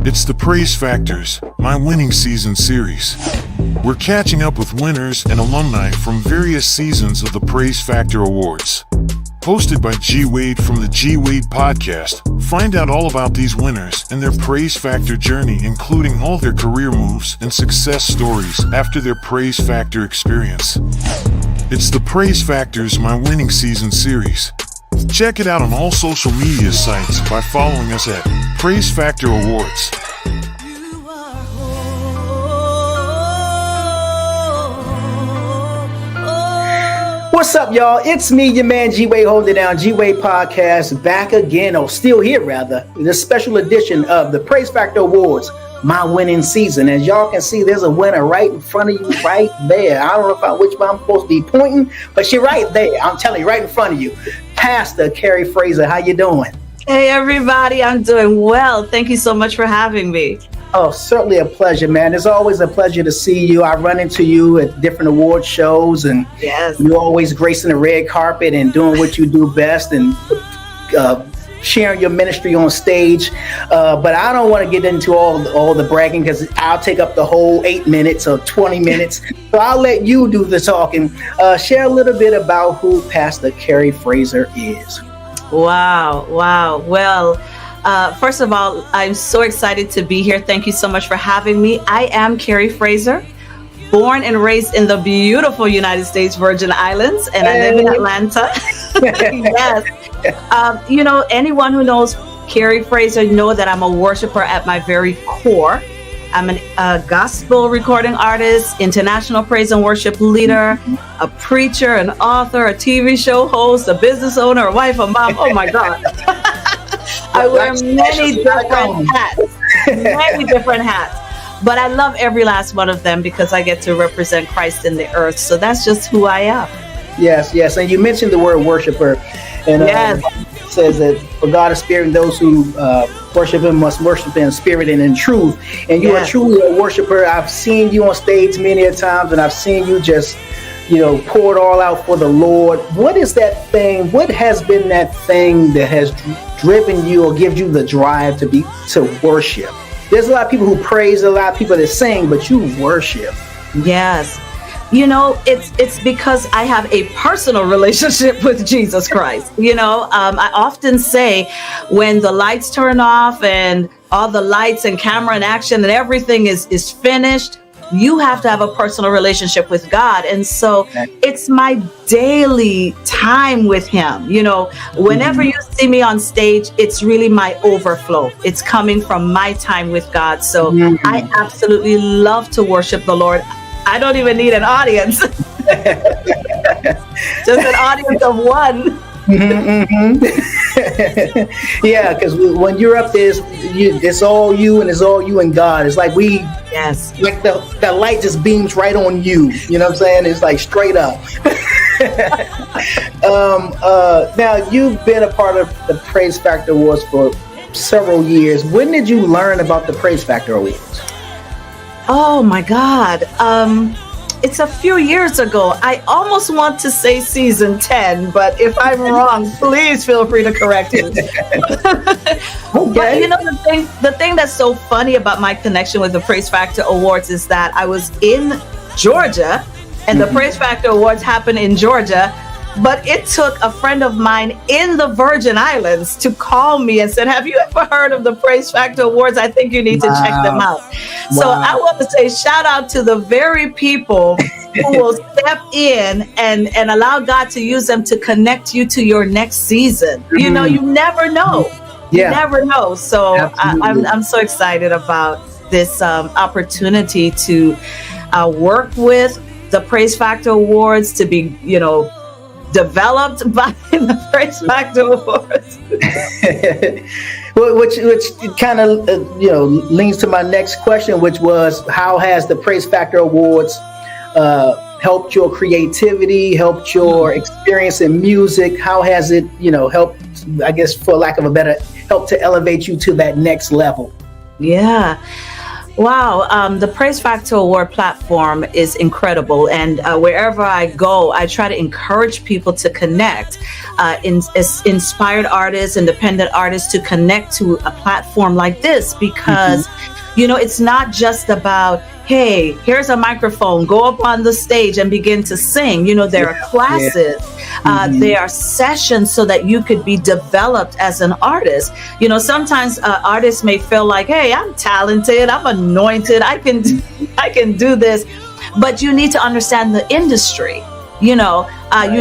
It's the Prayze Factors, My Winning Season series. We're catching up with winners and alumni from various seasons of the Prayze Factor Awards. Hosted by G. Wade from the G. Wade podcast, find out all about these winners and their Prayze Factor journey, including all their career moves and success stories after their Prayze Factor experience. It's the Prayze Factors, My Winning Season series. Check it out on all social media sites by following us at Prayze Factor Awards. What's up, y'all? It's me, your man G Wade, holding it down. G Wade podcast, back again, or still here rather. This special edition of the Prayze Factor Awards, My Winning Season. As y'all can see, there's a winner right in front of you, right there. I don't know which one I'm supposed to be pointing, but she's right there. I'm telling you, right in front of you. Pastor Keri Fraser, how you doing? Hey, everybody. I'm doing well. Thank you so much for having me. Oh, certainly a pleasure, man. It's always a pleasure to see you. I run into you at different award shows, and yes, you're always gracing the red carpet and doing what you do best and sharing your ministry on stage. But I don't want to get into all the bragging because I'll take up the whole 8 minutes or 20 minutes. So I'll let you do the talking. Share a little bit about who Pastor Keri Fraser is. Wow. Well, first of all, I'm so excited to be here. Thank you so much for having me. I am Keri Fraser, born and raised in the beautiful United States Virgin Islands, and I live in Atlanta. Yes. Anyone who knows Keri Fraser know that I'm a worshiper at my very core. I'm a gospel recording artist, international praise and worship leader, a preacher, an author, a TV show host, a business owner, a wife, a mom. Oh my God. I wear many different hats, but I love every last one of them because I get to represent Christ in the earth. So that's just who I am. Yes. And you mentioned the word worshiper, and yes. It says that for God is spirit, and those who worship Him must worship in spirit and in truth. And you are truly a worshiper. I've seen you on stage many a times, and I've seen you just, pour it all out for the Lord. What is that thing? What has been that thing that has driven you or gives you the drive to worship? There's a lot of people who praise, a lot of people that sing, but you worship. Yes. It's because I have a personal relationship with Jesus Christ. I often say when the lights turn off and all the lights and camera and action and everything is finished, you have to have a personal relationship with God. And so it's my daily time with Him. Whenever you see me on stage, it's really my overflow. It's coming from my time with God. So I absolutely love to worship the Lord. I don't even need an audience. Just an audience of one. Yeah, because when you're up there, it's all you, and it's all you and God. It's like like the light just beams right on you. You know what I'm saying? It's like straight up. Now, you've been a part of the Prayze Factor Awards for several years. When did you learn about the Prayze Factor Awards? Oh my God. It's a few years ago. I almost want to say season 10, but if I'm wrong, please feel free to correct me. Okay. But the thing that's so funny about my connection with the Prayze Factor Awards is that I was in Georgia, and the Prayze Factor Awards happened in Georgia. But it took a friend of mine in the Virgin Islands to call me and said, have you ever heard of the Prayze Factor Awards? I think you need to check them out. So I want to say shout out to the very people who will step in and allow God to use them to connect you to your next season. You never know. You never know. So I'm so excited about this opportunity to work with the Prayze Factor Awards, to be, developed by the Prayze Factor Awards. which kind of leads to my next question, which was, how has the Prayze Factor Awards helped your creativity, helped your experience in music? How has it helped, I guess for lack of a better, help to elevate you to that next level? Wow, the Praise Factor Award platform is incredible, and wherever I go, I try to encourage people to connect, inspired artists, independent artists to connect to a platform like this because, it's not just about, hey, here's a microphone, go up on the stage and begin to sing. There are classes, there are sessions so that you could be developed as an artist. Sometimes artists may feel like, hey, I'm talented, I'm anointed, I can do this, but you need to understand the industry. You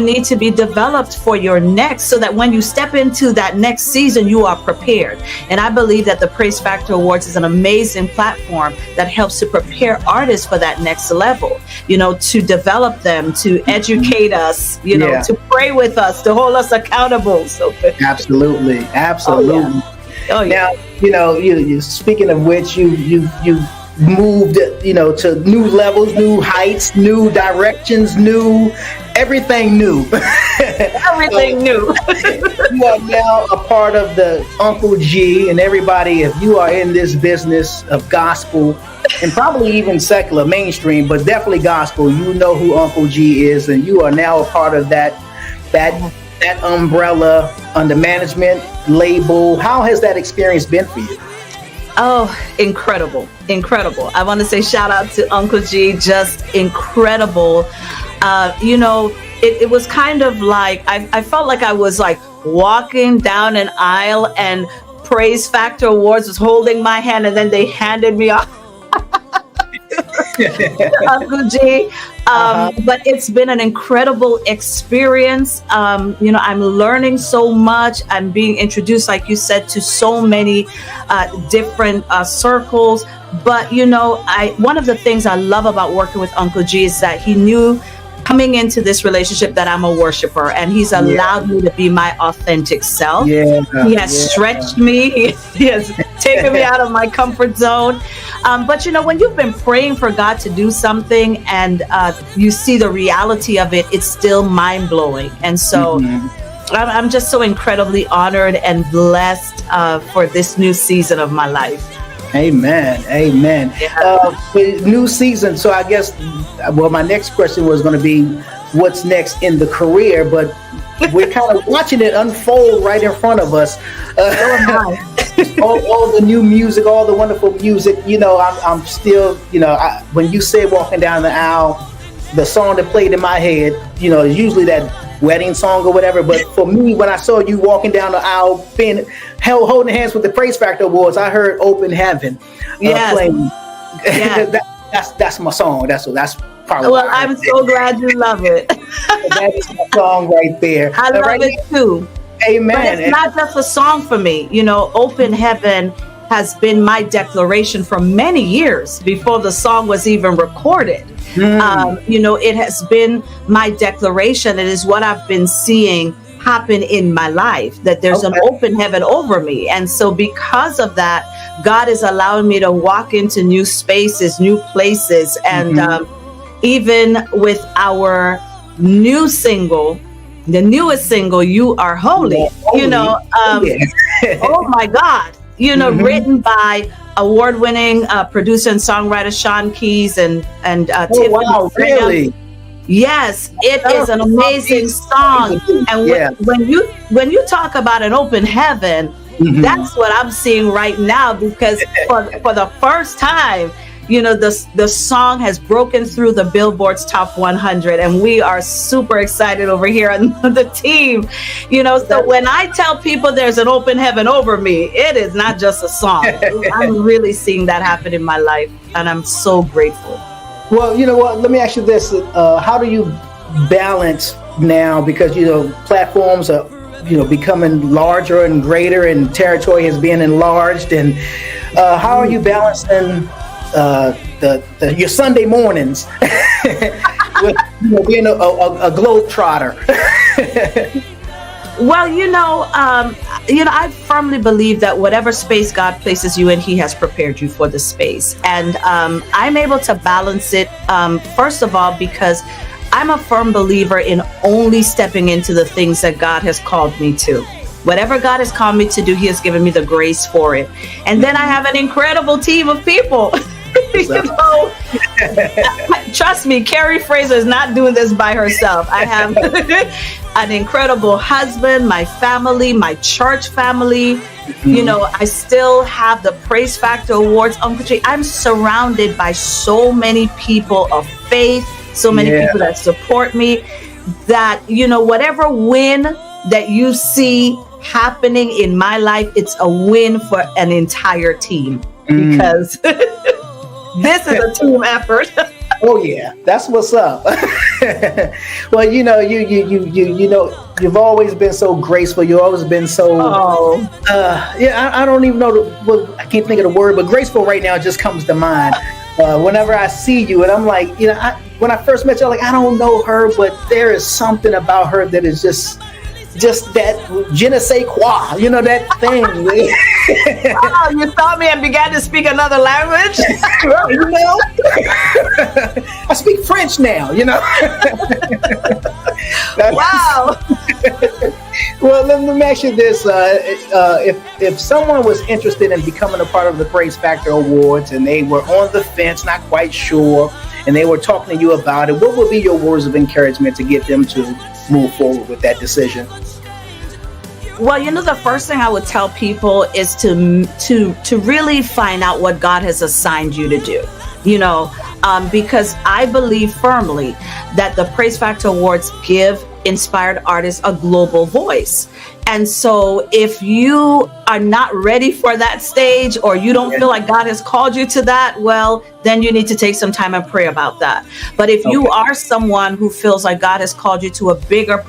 need to be developed for your next, so that when you step into that next season, you are prepared. And I believe that the Praise Factor Awards is an amazing platform that helps to prepare artists for that next level, to develop them, to educate us, to pray with us, to hold us accountable. So Absolutely. Oh, yeah. Now, you speaking of which, you moved, to new levels, new heights, new directions, everything new. Everything new. You are now a part of the Uncle G, and everybody, if you are in this business of gospel, and probably even secular, mainstream, but definitely gospel, you know who Uncle G is, and you are now a part of that umbrella under management label. How has that experience been for you? Oh, incredible. I want to say shout out to Uncle G, just incredible. It was kind of like, I felt like I was like walking down an aisle and Praise Factor Awards was holding my hand, and then they handed me off Uncle G. But it's been an incredible experience. I'm learning so much. I'm being introduced, like you said, to so many different circles. But, one of the things I love about working with Uncle G is that he knew coming into this relationship that I'm a worshiper, and he's allowed me to be my authentic self. He has stretched me. He has taken me out of my comfort zone. But when you've been praying for God to do something and you see the reality of it, it's still mind blowing. And so I'm just so incredibly honored and blessed for this new season of my life. Amen. New season. So I guess, my next question was going to be, what's next in the career? But we're kind of watching it unfold right in front of us. All the new music, all the wonderful music. I'm still, when you say walking down the aisle, the song that played in my head, is usually that wedding song or whatever. But for me, when I saw you walking down the aisle, holding hands with the Praise Factor Awards, I heard "Open Heaven" playing. That's my song. That's probably. Well, I'm so glad you love it. That is my song right there. I love it too. Amen. But it's not just a song for me. "Open Heaven" has been my declaration for many years before the song was even recorded. It has been my declaration. It is what I've been seeing happen in my life, that there's an open heaven over me. And so because of that, God is allowing me to walk into new spaces, new places. And even with our new single, the newest single, "You Are Holy," oh my God, written by award-winning producer and songwriter Sean Keys and Tiffany. Wow, really? Yes, it is an amazing song. And when you talk about an open heaven, that's what I'm seeing right now, because for the first time, the song has broken through the Billboard's top 100, and we are super excited over here on the team. So when I tell people there's an open heaven over me, it is not just a song. I'm really seeing that happen in my life, and I'm so grateful. Well, you know what? Let me ask you this: how do you balance now? Because platforms are becoming larger and greater, and territory has been enlarged. And how are you balancing your Sunday mornings with being a globetrotter? Well, I firmly believe that whatever space God places you in, He has prepared you for the space. And I'm able to balance it, first of all, because I'm a firm believer in only stepping into the things that God has called me to. Whatever God has called me to do, He has given me the grace for it. And then I have an incredible team of people Trust me, Keri Fraser is not doing this by herself. I have an incredible husband, my family, my church family. I still have the Prayze Factor Awards. Uncle Jay, I'm surrounded by so many people of faith, so many people that support me, that, whatever win that you see happening in my life, it's a win for an entire team, because this is a team effort. Oh yeah, that's what's up. Well, you've always been so graceful. You've always been so. I don't even know. I can't think of the word, but graceful right now just comes to mind. Whenever I see you, and I'm like, when I first met you, I'm like, I don't know her, but there is something about her that is just that je ne sais quoi, that thing. You saw me and began to speak another language? I speak French now, Wow. Well, let me ask you this. If someone was interested in becoming a part of the Prayze Factor Awards and they were on the fence, not quite sure, and they were talking to you about it, what would be your words of encouragement to get them to move forward with that decision? Well, the first thing I would tell people is to really find out what God has assigned you to do, because I believe firmly that the Prayze Factor Awards give inspired artists a global voice. And so if you are not ready for that stage, or you don't feel like God has called you to that, well, then you need to take some time and pray about that. But if you are someone who feels like God has called you to a bigger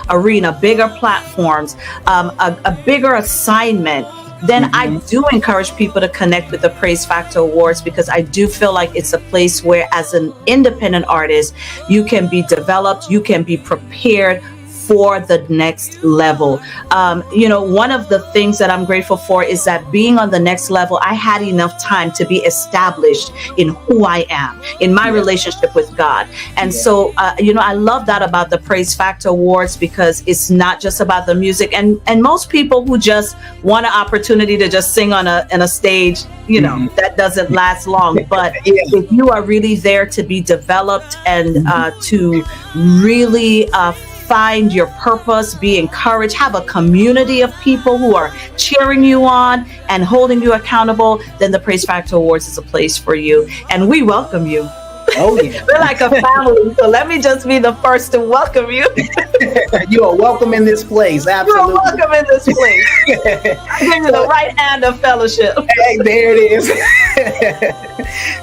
arena, bigger platforms, a bigger assignment, then I do encourage people to connect with the Prayze Factor Awards, because I do feel like it's a place where, as an independent artist, you can be developed, you can be prepared for the next level. One of the things that I'm grateful for is that being on the next level, I had enough time to be established in who I am, in my relationship with God. And so, I love that about the Prayze Factor Awards, because it's not just about the music. And most people who just want an opportunity to just sing on a stage, that doesn't last long. But if you are really there to be developed and to really find your purpose, be encouraged, have a community of people who are cheering you on and holding you accountable, then the Prayze Factor Awards is a place for you. And we welcome you. Oh yeah. We're like a family, so let me just be the first to welcome you. You are welcome in this place. Absolutely. You are welcome in this place. I give you the right hand of fellowship. Hey, there it is.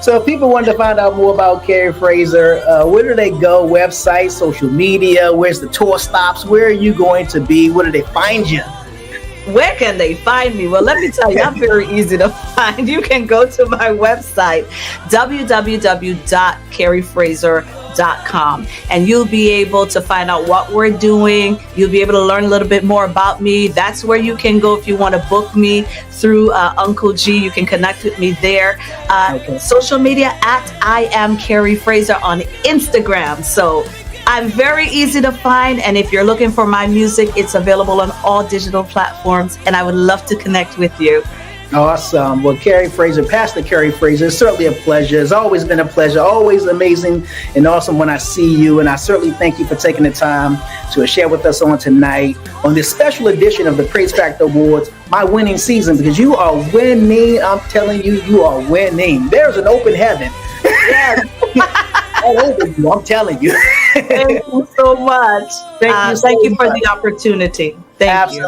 So if people want to find out more about Keri Fraser, where do they go? Website, social media, where's the tour stops? Where are you going to be? Where do they find you? Where can they find me? Well, let me tell you, I'm very easy to find. You can go to my website, www.kerifraser.com, and you'll be able to find out what we're doing. You'll be able to learn a little bit more about me. That's where you can go if you want to book me through Uncle G. You can connect with me there. Social media at I am Keri Fraser on Instagram. So I'm very easy to find, and if you're looking for my music, it's available on all digital platforms, and I would love to connect with you. Awesome. Well, Keri Fraser, Pastor Keri Fraser, it's certainly a pleasure. It's always been a pleasure, always amazing and awesome when I see you, and I certainly thank you for taking the time to share with us on tonight on this special edition of the Prayze Factor Awards, my winning season, because you are winning. I'm telling you, you are winning. There's an open heaven. Yes. All over you, I'm telling you. Thank you so much. Thank you for the opportunity. Thank you.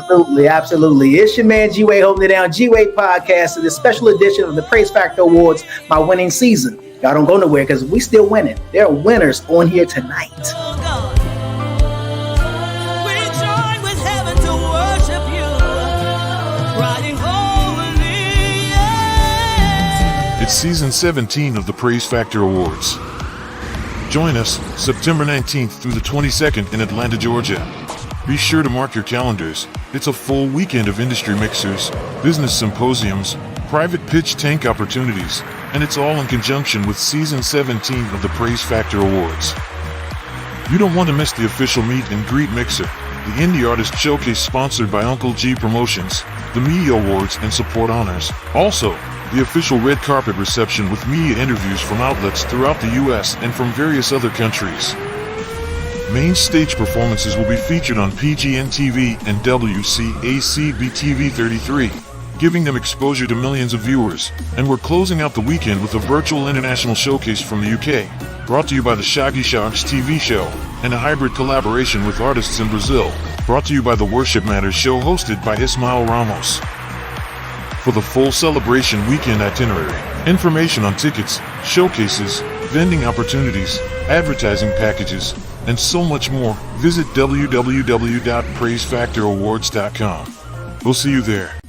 Absolutely. It's your man G-Wade holding it down. G-Wade Podcast, this special edition of the Prayze Factor Awards, my winning season. Y'all don't go nowhere, because we still winning. There are winners on here tonight. It's season 17 of the Prayze Factor Awards. Join us September 19th through the 22nd in Atlanta, Georgia. Be sure to mark your calendars. It's a full weekend of industry mixers, business symposiums, private pitch tank opportunities, and it's all in conjunction with season 17 of the Prayze Factor Awards. You don't want to miss the official meet and greet mixer, the Indie Artist Showcase sponsored by Uncle G Promotions, the Media Awards and Support Honors. Also, the official red carpet reception with media interviews from outlets throughout the US and from various other countries. Main stage performances will be featured on PGN-TV and WCACB-TV 33, giving them exposure to millions of viewers, and we're closing out the weekend with a virtual international showcase from the UK, brought to you by the Shaggy Shogs TV show, and a hybrid collaboration with artists in Brazil, brought to you by the Worship Matters show hosted by Ismael Ramos. For the full celebration weekend itinerary, information on tickets, showcases, vending opportunities, advertising packages, and so much more, visit www.praizefactorawards.com. We'll see you there.